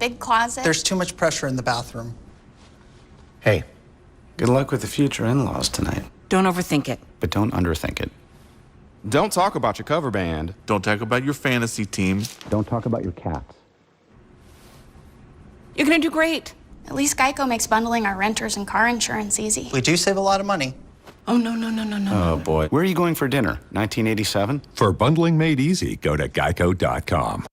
big closet. There's too much pressure in the bathroom. Hey, good luck with the future in-laws tonight. Don't overthink it. But don't underthink it. Don't talk about your cover band. Don't talk about your fantasy team. Don't talk about your cats. You're gonna do great. At least Geico makes bundling our renters and car insurance easy. We do save a lot of money. Oh, no. Oh, boy. Where are you going for dinner? 1987? For bundling made easy, go to geico.com.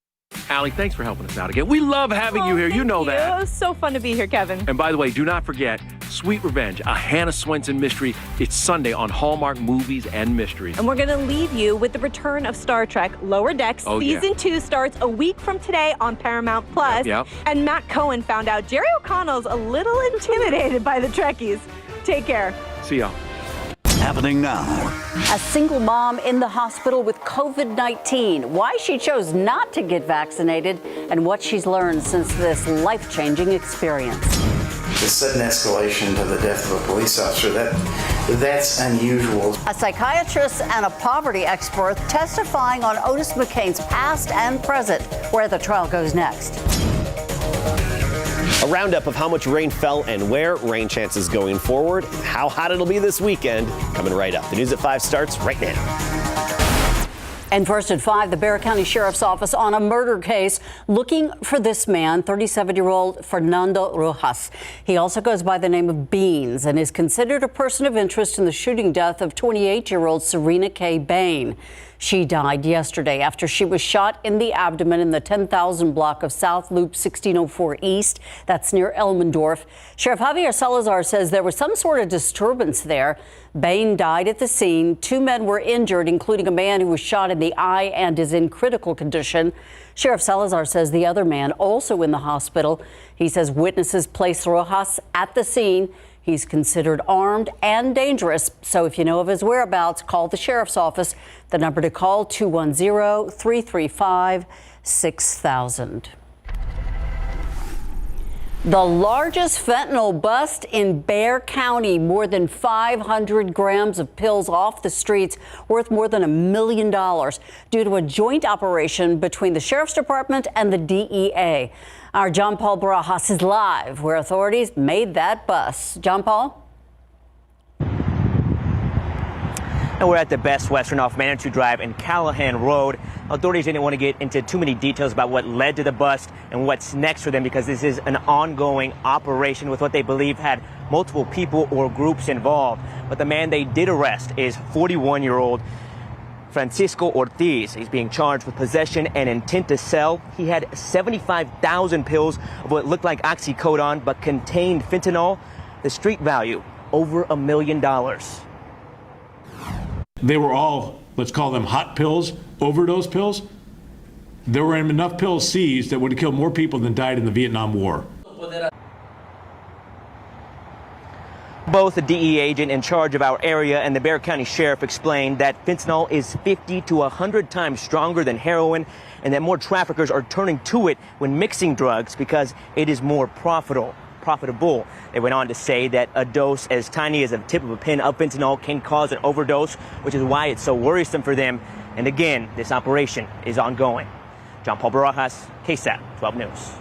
Allie, thanks for helping us out again. We love having you here. You know that. It was so fun to be here, Kevin. And by the way, do not forget Sweet Revenge, a Hannah Swenson mystery. It's Sunday on Hallmark Movies and Mysteries. And we're going to leave you with the return of Star Trek Lower Decks. Season 2 starts a week from today on Paramount Plus. Yep. And Matt Cohen found out Jerry O'Connell's a little intimidated by the Trekkies. Take care. See y'all. Happening now. A single mom in the hospital with COVID-19. Why she chose not to get vaccinated and what she's learned since this life-changing experience. The sudden escalation to the death of a police officer, that's unusual. A psychiatrist and a poverty expert testifying on Otis McKane's past and present. Where the trial goes next. A roundup of how much rain fell and where, rain chances going forward, how hot it'll be this weekend, coming right up. The News at 5 starts right now. And first at 5, the Bexar County Sheriff's Office on a murder case looking for this man, 37-year-old Fernando Rojas. He also goes by the name of Beans and is considered a person of interest in the shooting death of 28-year-old Serena K. Bain. She died yesterday after she was shot in the abdomen in the 10,000 block of South Loop 1604 East. That's near Elmendorf. Sheriff Javier Salazar says there was some sort of disturbance there. Bain died at the scene. 2 men were injured, including a man who was shot in the eye and is in critical condition. Sheriff Salazar says the other man also in the hospital. He says witnesses placed Rojas at the scene. He's considered armed and dangerous. So if you know of his whereabouts, call the sheriff's office. The number to call, 210-335-6000. The largest fentanyl bust in Bexar County, more than 500 grams of pills off the streets worth more than $1 million due to a joint operation between the Sheriff's Department and the DEA. Our John Paul Barajas is live where authorities made that bust. John Paul? And we're at the Best Western off Manitou Drive and Callahan Road. Authorities didn't want to get into too many details about what led to the bust and what's next for them because this is an ongoing operation with what they believe had multiple people or groups involved. But the man they did arrest is 41-year-old Francisco Ortiz. He's being charged with possession and intent to sell. He had 75,000 pills of what looked like oxycodone but contained fentanyl. The street value, over $1 million. They were all, let's call them hot pills, overdose pills. There were enough pills seized that would have killed more people than died in the Vietnam War. Both the DEA agent in charge of our area and the Bexar County Sheriff explained that fentanyl is 50 to 100 times stronger than heroin and that more traffickers are turning to it when mixing drugs because it is more profitable. They went on to say that a dose as tiny as a tip of a pin of fentanyl can cause an overdose, which is why it's so worrisome for them. And again, this operation is ongoing. John Paul Barajas, KSAT 12 News.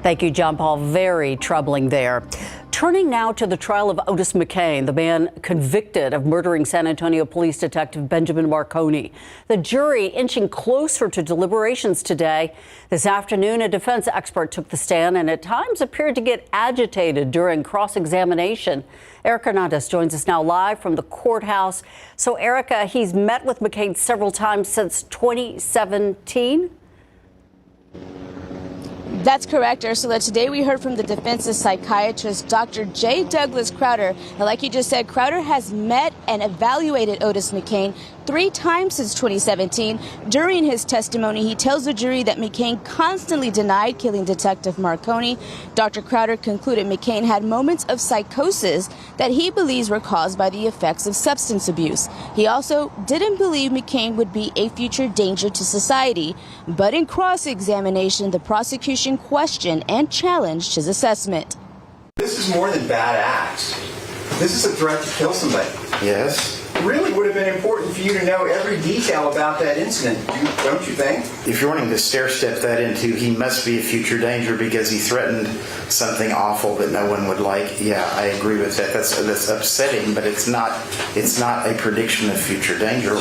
Thank you, John Paul. Very troubling there. Turning now to the trial of Otis McKane, the man convicted of murdering San Antonio Police Detective Benjamin Marconi. The jury inching closer to deliberations today. This afternoon, a defense expert took the stand and at times appeared to get agitated during cross-examination. Erica Hernandez joins us now live from the courthouse. So, Erica, he's met with McKane several times since 2017. That's correct, Ursula. Today we heard from the defense's psychiatrist, Dr. J. Douglas Crowder. Now, like you just said, Crowder has met and evaluated Otis McKane 3 times since 2017. During his testimony, he tells the jury that McKane constantly denied killing Detective Marconi. Dr. Crowder concluded McKane had moments of psychosis that he believes were caused by the effects of substance abuse. He also didn't believe McKane would be a future danger to society. But in cross-examination, the prosecution questioned and challenged his assessment. This is more than bad acts. This is a threat to kill somebody. Yes. Really would have been important for you to know every detail about that incident, don't you think? If you're wanting to stair-step that into he must be a future danger because he threatened something awful that no one would like, yeah, I agree with that. That's upsetting, but it's not a prediction of future danger.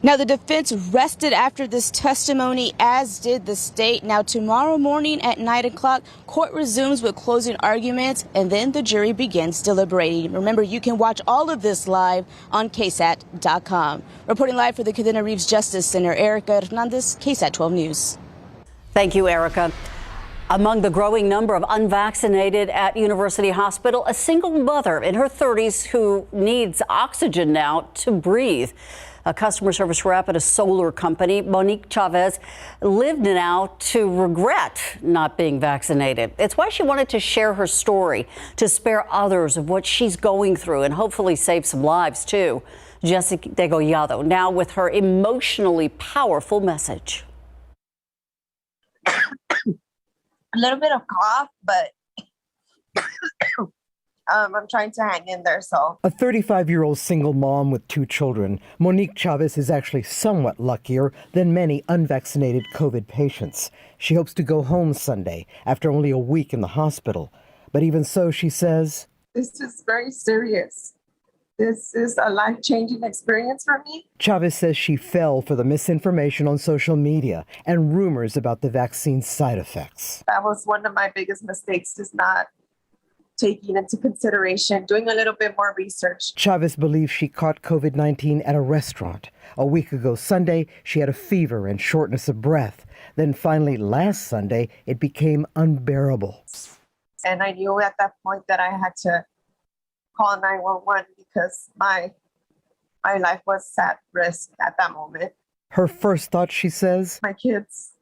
Now, the defense rested after this testimony, as did the state. Now, tomorrow morning at 9 o'clock, court resumes with closing arguments, and then the jury begins deliberating. Remember, you can watch all of this live on KSAT.com. Reporting live for the Cadena Reeves Justice Center, Erica Hernandez, KSAT 12 News. Thank you, Erica. Among the growing number of unvaccinated at University Hospital, a single mother in her 30s who needs oxygen now to breathe. A customer service rep at a solar company, Monique Chavez, lived now to regret not being vaccinated. It's why she wanted to share her story, to spare others of what she's going through and hopefully save some lives, too. Jessie Degollado now with her emotionally powerful message. A little bit of cough, but I'm trying to hang in there, so. A 35-year-old single mom with 2 children, Monique Chavez is actually somewhat luckier than many unvaccinated COVID patients. She hopes to go home Sunday after only a week in the hospital. But even so, she says, This is very serious. This is a life-changing experience for me. Chavez says she fell for the misinformation on social media and rumors about the vaccine's side effects. That was one of my biggest mistakes, is not taking into consideration, doing a little bit more research. Chavez believes she caught COVID-19 at a restaurant. A week ago Sunday, she had a fever and shortness of breath. Then finally last Sunday, it became unbearable. And I knew at that point that I had to call 911 because my life was at risk at that moment. Her first thought, she says, my kids,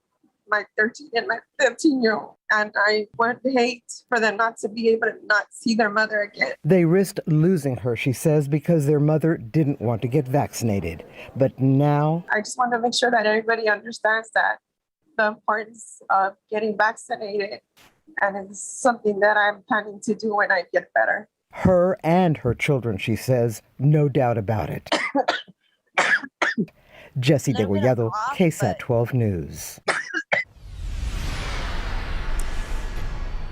my 13 and my 15-year-old, and I would hate for them not to be able to not see their mother again. They risked losing her, she says, because their mother didn't want to get vaccinated. But now, I just want to make sure that everybody understands that the importance of getting vaccinated, and it's something that I'm planning to do when I get better. Her and her children, she says, no doubt about it. Jessie Degollado, KSAT 12 News.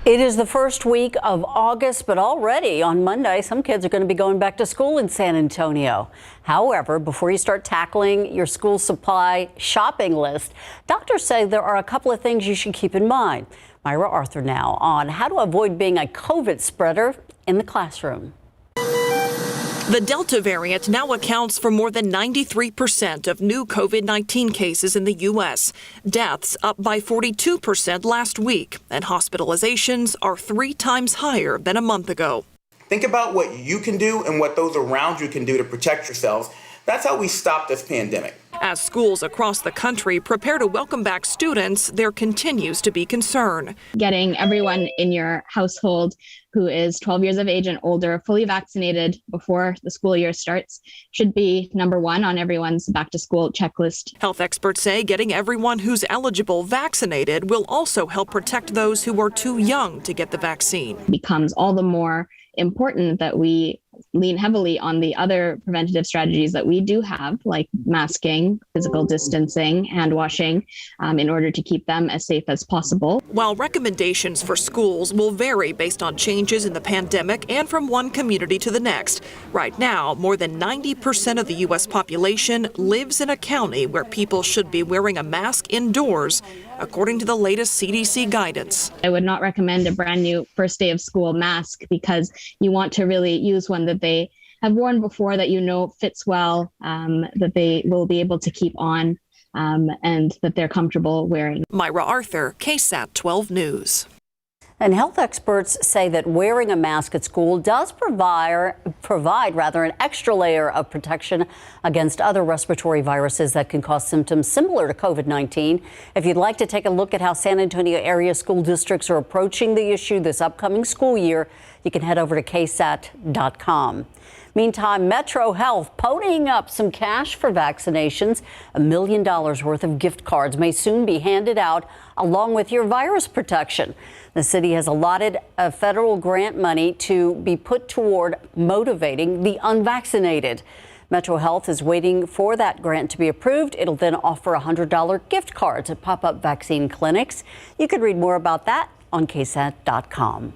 It is the first week of August, but already on Monday, some kids are going to be going back to school in San Antonio. However, before you start tackling your school supply shopping list, doctors say there are a couple of things you should keep in mind. Myra Arthur now on how to avoid being a COVID spreader in the classroom. The Delta variant now accounts for more than 93% of new COVID-19 cases in the U.S. Deaths up by 42% last week, and hospitalizations are 3 times higher than a month ago. Think about what you can do and what those around you can do to protect yourselves. That's how we stop this pandemic. As schools across the country prepare to welcome back students, there continues to be concern. Getting everyone in your household who is 12 years of age and older fully vaccinated before the school year starts should be number one on everyone's back to school checklist. Health experts say getting everyone who's eligible vaccinated will also help protect those who are too young to get the vaccine. It becomes all the more important that we lean heavily on the other preventative strategies that we do have, like masking, physical distancing, hand washing, in order to keep them as safe as possible. While recommendations for schools will vary based on changes in the pandemic and from one community to the next, right now, more than 90% of the U.S. population lives in a county where people should be wearing a mask indoors, according to the latest CDC guidance. I would not recommend a brand new first day of school mask because you want to really use one that they have worn before, that you know fits well, that they will be able to keep on, and that they're comfortable wearing. Myra Arthur, KSAT 12 News. And health experts say that wearing a mask at school does provide an extra layer of protection against other respiratory viruses that can cause symptoms similar to COVID-19. If you'd like to take a look at how San Antonio area school districts are approaching the issue this upcoming school year, you can head over to KSAT.com. Meantime, Metro Health ponying up some cash for vaccinations. $1 million worth of gift cards may soon be handed out along with your virus protection. The city has allotted a federal grant money to be put toward motivating the unvaccinated. Metro Health is waiting for that grant to be approved. It'll then offer $100 gift cards at pop-up vaccine clinics. You can read more about that on KSAT.com.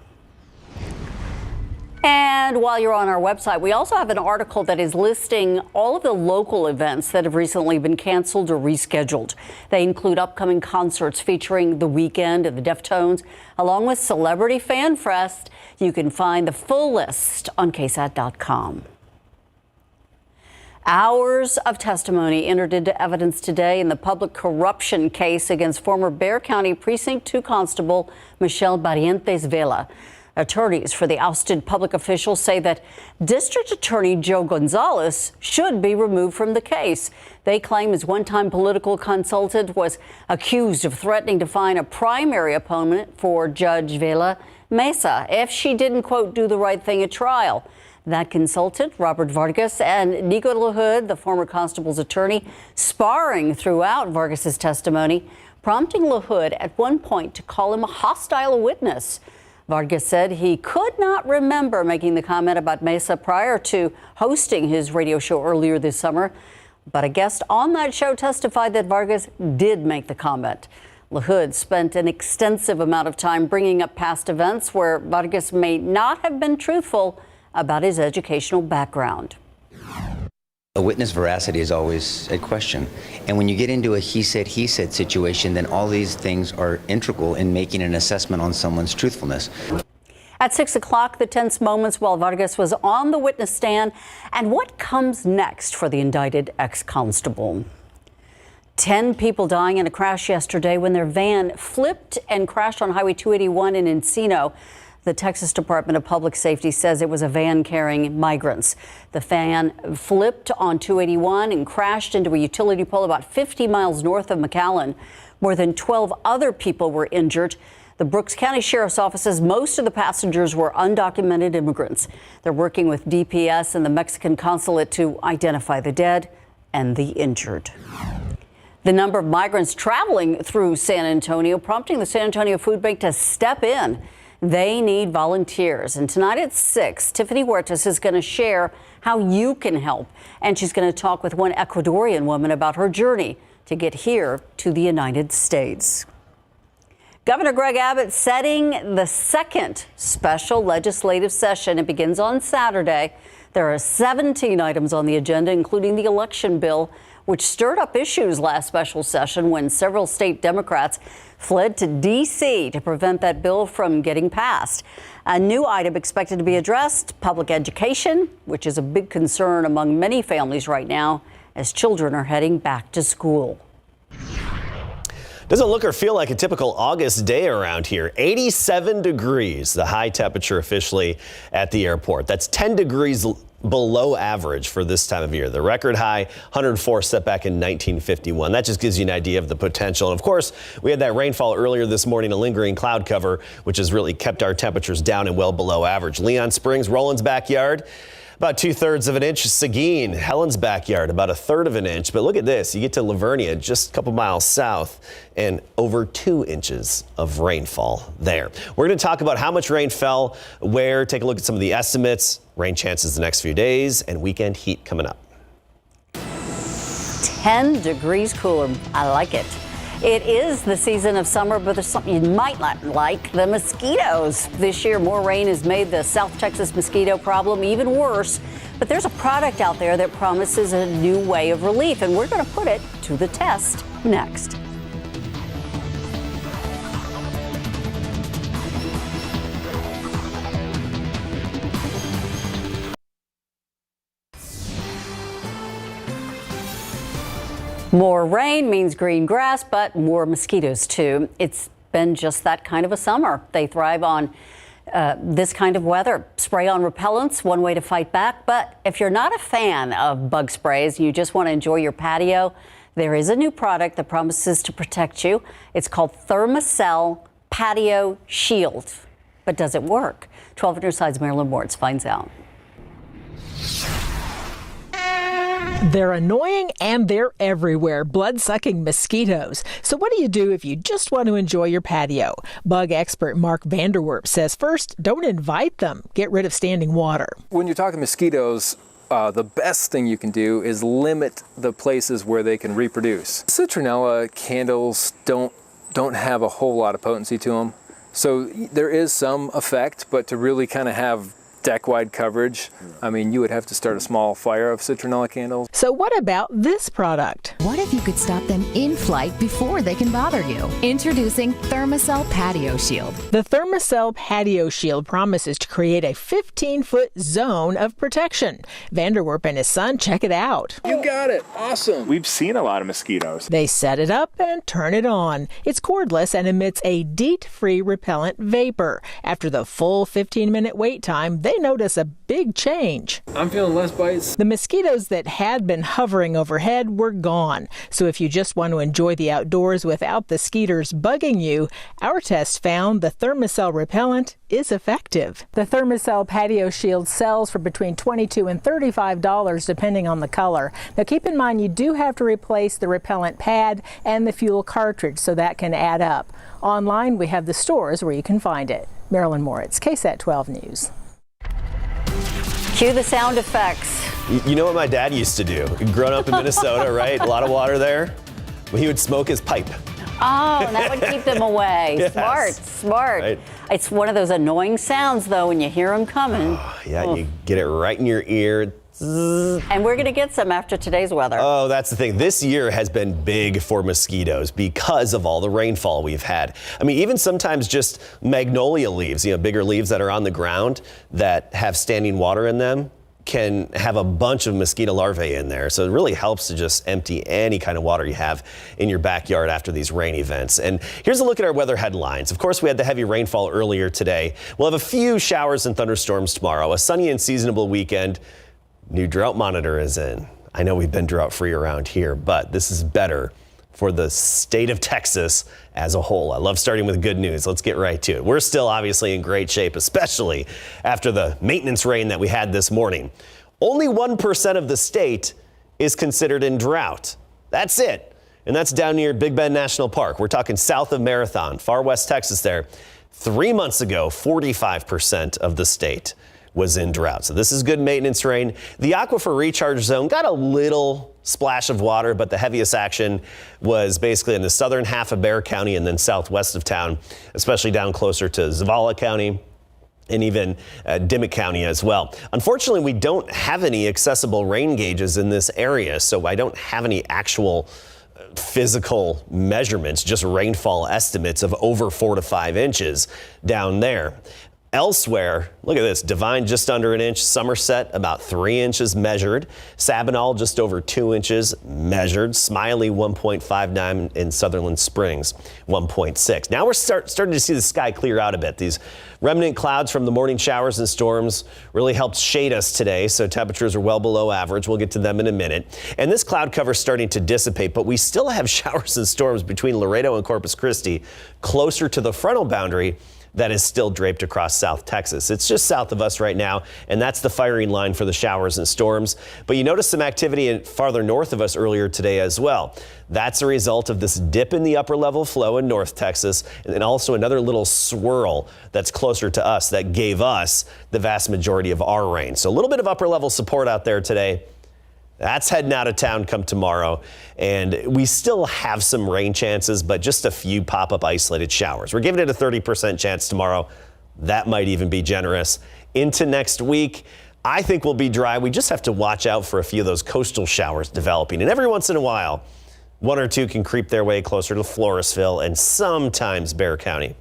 And while you're on our website, we also have an article that is listing all of the local events that have recently been canceled or rescheduled. They include upcoming concerts featuring The Weeknd and the Deftones, along with Celebrity Fan Fest. You can find the full list on KSAT.com. Hours of testimony entered into evidence today in the public corruption case against former Bexar County Precinct 2 Constable Michelle Barrientos Vela. Attorneys for the ousted public official say that District Attorney Joe Gonzalez should be removed from the case. They claim his one-time political consultant was accused of threatening to fine a primary opponent for Judge Vela Mesa if she didn't, quote, do the right thing at trial. That consultant, Robert Vargas, and Nico LaHood, the former constable's attorney, sparring throughout Vargas's testimony, prompting LaHood at one point to call him a hostile witness. Vargas said he could not remember making the comment about Mesa prior to hosting his radio show earlier this summer, but a guest on that show testified that Vargas did make the comment. LaHood spent an extensive amount of time bringing up past events where Vargas may not have been truthful about his educational background. A witness veracity is always a question. And when you get into a he said situation, then all these things are integral in making an assessment on someone's truthfulness. At 6 o'clock, the tense moments while Vargas was on the witness stand, and what comes next for the indicted ex-constable. 10 people dying in a crash yesterday when their van flipped and crashed on Highway 281 in Encino. The Texas Department of Public Safety says it was a van carrying migrants. The van flipped on 281 and crashed into a utility pole about 50 miles north of McAllen. More than 12 other people were injured. The Brooks County Sheriff's Office says most of the passengers were undocumented immigrants. They're working with DPS and the Mexican consulate to identify the dead and the injured. The number of migrants traveling through San Antonio prompting the San Antonio Food Bank to step in. They need volunteers. And tonight at 6, Tiffany Huertas is going to share how you can help. And she's going to talk with one Ecuadorian woman about her journey to get here to the United States. Governor Greg Abbott setting the second special legislative session. It begins on Saturday. There are 17 items on the agenda, including the election bill, which stirred up issues last special session when several state Democrats fled to D.C. to prevent that bill from getting passed. A new item expected to be addressed, public education, which is a big concern among many families right now as children are heading back to school. Doesn't look or feel like a typical August day around here. 87 degrees, the high temperature officially at the airport. That's 10 degrees below average for this time of year. The record high, 104, set back in 1951. That just gives you an idea of the potential. And of course, we had that rainfall earlier this morning, a lingering cloud cover, which has really kept our temperatures down and well below average. Leon Springs, Roland's backyard, about 2/3 of an inch. Seguin, Helen's backyard, about 1/3 of an inch. But look at this. You get to Lavernia, just a couple miles south, and over 2 inches of rainfall there. We're going to talk about how much rain fell, where, take a look at some of the estimates, rain chances the next few days, and weekend heat coming up. 10 degrees cooler. I like it. It is the season of summer, but there's something you might not like, the mosquitoes. This year, more rain has made the South Texas mosquito problem even worse. But there's a product out there that promises a new way of relief, and we're going to put it to the test next. More rain means green grass, but more mosquitoes too. It's been just that kind of a summer. They thrive on this kind of weather. Spray on repellents, one way to fight back. But if you're not a fan of bug sprays, you just want to enjoy your patio, there is a new product that promises to protect you. It's called Thermacell Patio Shield. But does it work? 12 News Side's Marilyn Moritz finds out. They're annoying and they're everywhere, blood-sucking mosquitoes. So what do you do if you just want to enjoy your patio? Bug expert Mark Vanderwerp says first, don't invite them. Get rid of standing water. When you're talking mosquitoes, the best thing you can do is limit the places where they can reproduce. Citronella candles don't have a whole lot of potency to them. So there is some effect, but to really kind of have deck-wide coverage, I mean, you would have to start a small fire of citronella candles. So what about this product? What if you could stop them in flight before they can bother you? Introducing Thermacell Patio Shield. The Thermacell Patio Shield promises to create a 15-foot zone of protection. Vanderwerp and his son check it out. You got it. Awesome. We've seen a lot of mosquitoes. They set it up and turn it on. It's cordless and emits a DEET-free repellent vapor. After the full 15-minute wait time, they notice a big change. I'm feeling less bites. The mosquitoes that had been hovering overhead were gone. So if you just want to enjoy the outdoors without the skeeters bugging you, our test found the Thermacell repellent is effective. The Thermacell Patio Shield sells for between $22 and $35 depending on the color. Now keep in mind you do have to replace the repellent pad and the fuel cartridge, so that can add up. Online we have the stores where you can find it. Marilyn Moritz, KSAT 12 News. Cue the sound effects. You know what my dad used to do? Growing up in Minnesota, right? A lot of water there. Well, he would smoke his pipe. Oh, that would keep them away. Yes. Smart. Right. It's one of those annoying sounds, though, when you hear them coming. Yeah, you get it right in your ear. And we're going to get some after today's weather. Oh, that's the thing. This year has been big for mosquitoes because of all the rainfall we've had. I mean, even sometimes just magnolia leaves, bigger leaves that are on the ground that have standing water in them, can have a bunch of mosquito larvae in there. So it really helps to just empty any kind of water you have in your backyard after these rain events. And here's a look at our weather headlines. Of course, we had the heavy rainfall earlier today. We'll have a few showers and thunderstorms tomorrow, a sunny and seasonable weekend. New drought monitor is in. I know we've been drought free around here, but this is better for the state of Texas as a whole. I love starting with good news. Let's get right to it. We're still obviously in great shape, especially after the maintenance rain that we had this morning. Only 1% of the state is considered in drought. That's it. And that's down near Big Bend National Park. We're talking south of Marathon, far west Texas there. 3 months ago, 45% of the state was in drought. So this is good maintenance rain. The aquifer recharge zone got a little splash of water, but the heaviest action was basically in the southern half of Bexar County and then southwest of town, especially down closer to Zavala County and even Dimmitt County as well. Unfortunately, we don't have any accessible rain gauges in this area, so I don't have any actual physical measurements, just rainfall estimates of over 4 to 5 inches down there. Elsewhere, look at this, Devine just under an inch, Somerset about 3 inches measured, Sabinal just over 2 inches measured, Smiley 1.59, and Sutherland Springs 1.6. Now we're starting to see the sky clear out a bit. These remnant clouds from the morning showers and storms really helped shade us today, so temperatures are well below average. We'll get to them in a minute. And this cloud cover is starting to dissipate, but we still have showers and storms between Laredo and Corpus Christi closer to the frontal boundary that is still draped across South Texas. It's just south of us right now, and that's the firing line for the showers and storms. But you notice some activity farther north of us earlier today as well. That's a result of this dip in the upper level flow in North Texas, and then also another little swirl that's closer to us that gave us the vast majority of our rain. So a little bit of upper level support out there today. That's heading out of town come tomorrow, and we still have some rain chances, but just a few pop-up isolated showers. We're giving it a 30% chance tomorrow. That might even be generous. Into next week, I think we'll be dry. We just have to watch out for a few of those coastal showers developing, and every once in a while, one or two can creep their way closer to Floresville and sometimes Bexar County.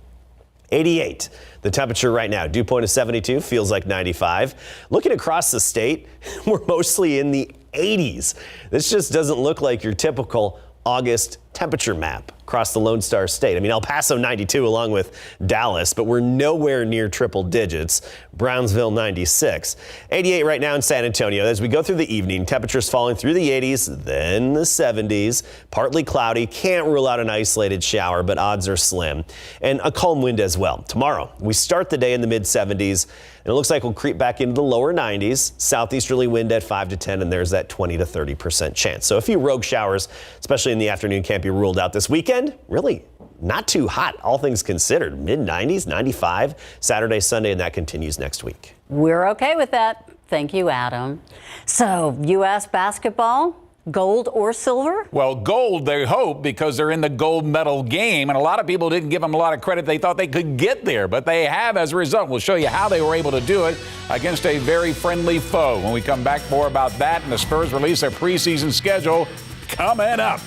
88. The temperature right now, dew point is 72, feels like 95. Looking across the state, we're mostly in the 80s. This just doesn't look like your typical August temperature map across the Lone Star State. I mean, El Paso 92 along with Dallas, but we're nowhere near triple digits. Brownsville 96. 88 right now in San Antonio. As we go through the evening, temperatures falling through the 80s, then the 70s. Partly cloudy. Can't rule out an isolated shower, but odds are slim. And a calm wind as well. Tomorrow, we start the day in the mid 70s. And it looks like we'll creep back into the lower 90s. Southeasterly wind at 5 to 10, and there's that 20 to 30% chance. So a few rogue showers, especially in the afternoon, can't be ruled out this weekend. Really not too hot, all things considered. Mid-90s, 95 Saturday, Sunday, and that continues next week. We're okay with that. Thank you, Adam. So, U.S. basketball, gold or silver? Well, gold, they hope, because they're in the gold medal game, and a lot of people didn't give them a lot of credit. They thought they could get there, but they have as a result. We'll show you how they were able to do it against a very friendly foe. When we come back, more about that, and the Spurs release their preseason schedule coming up.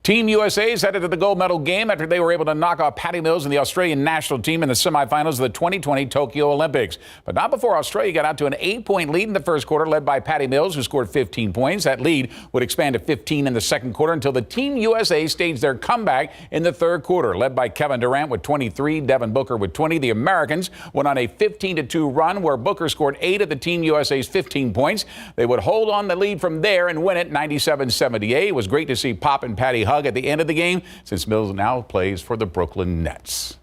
Team USA is headed to the gold medal game after they were able to knock off Patty Mills and the Australian national team in the semifinals of the 2020 Tokyo Olympics. But not before Australia got out to an 8-point lead in the first quarter, led by Patty Mills, who scored 15 points. That lead would expand to 15 in the second quarter until the Team USA staged their comeback in the third quarter, led by Kevin Durant with 23, Devin Booker with 20. The Americans went on a 15-2 run where Booker scored 8 of the Team USA's 15 points. They would hold on the lead from there and win it 97-78. It was great to see Pop and Patty hug at the end of the game, since Mills now plays for the Brooklyn Nets.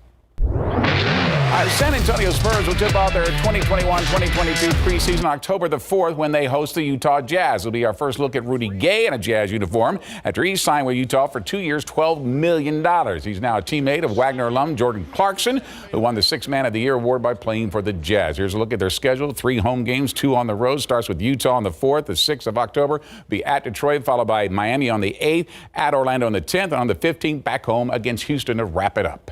San Antonio Spurs will tip off their 2021-2022 preseason October the 4th when they host the Utah Jazz. It'll be our first look at Rudy Gay in a Jazz uniform after he signed with Utah for 2 years, $12 million. He's now a teammate of Wagner alum Jordan Clarkson, who won the 6th Man of the Year award by playing for the Jazz. Here's a look at their schedule. 3 home games, 2 on the road. Starts with Utah on the 4th. The 6th of October be at Detroit, followed by Miami on the 8th, at Orlando on the 10th, and on the 15th, back home against Houston to wrap it up.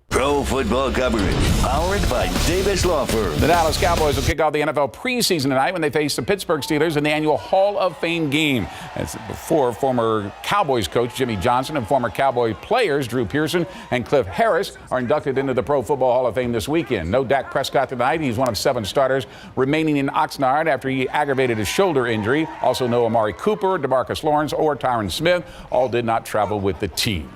Pro football coverage, powered by Davis Law Firm. The Dallas Cowboys will kick off the NFL preseason tonight when they face the Pittsburgh Steelers in the annual Hall of Fame game. As before, former Cowboys coach Jimmy Johnson and former Cowboy players Drew Pearson and Cliff Harris are inducted into the Pro Football Hall of Fame this weekend. No Dak Prescott tonight. He's one of 7 starters remaining in Oxnard after he aggravated his shoulder injury. Also no Amari Cooper, DeMarcus Lawrence, or Tyron Smith. All did not travel with the team.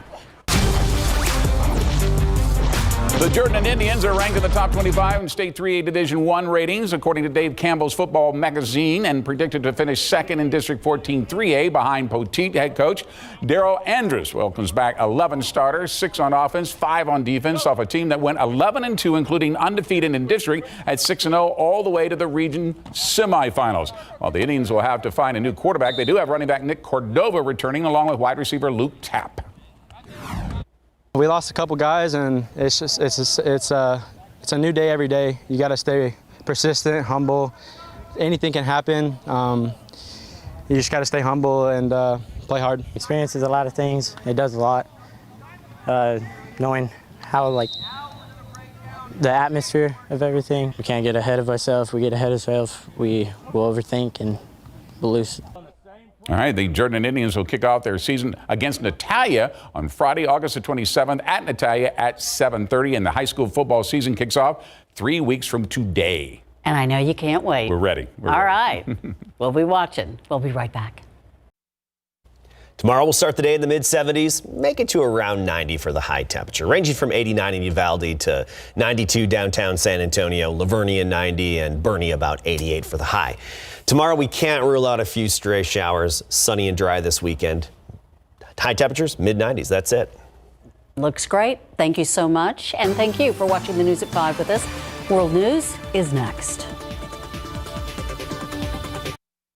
The Jordan Indians are ranked in the top 25 in State 3A Division I ratings, according to Dave Campbell's Football Magazine, and predicted to finish second in District 14 3A behind Poteet head coach Daryl Andrus. Welcomes back 11 starters, 6 on offense, 5 on defense, off a team that went 11-2, including undefeated in district at 6-0 all the way to the region semifinals. While the Indians will have to find a new quarterback, they do have running back Nick Cordova returning, along with wide receiver Luke Tapp. We lost a couple guys, and it's a new day every day. You got to stay persistent, humble. Anything can happen. You just got to stay humble and play hard. Experience is a lot of things. It does a lot. Knowing how the atmosphere of everything. We can't get ahead of ourselves. We get ahead of ourselves, we will overthink and we'll lose. All right, the Jordan Indians will kick off their season against Natalia on Friday, August the 27th at Natalia at 7:30, and the high school football season kicks off 3 weeks from today. And I know you can't wait. We're ready. All right. We'll be watching. We'll be right back. Tomorrow we'll start the day in the mid-70s, make it to around 90 for the high temperature, ranging from 89 in Uvalde to 92 downtown San Antonio, Lavernia 90, and Bernie about 88 for the high. Tomorrow we can't rule out a few stray showers, sunny and dry this weekend. High temperatures, mid-90s, that's it. Looks great. Thank you so much. And thank you for watching the News at 5 with us. World News is next.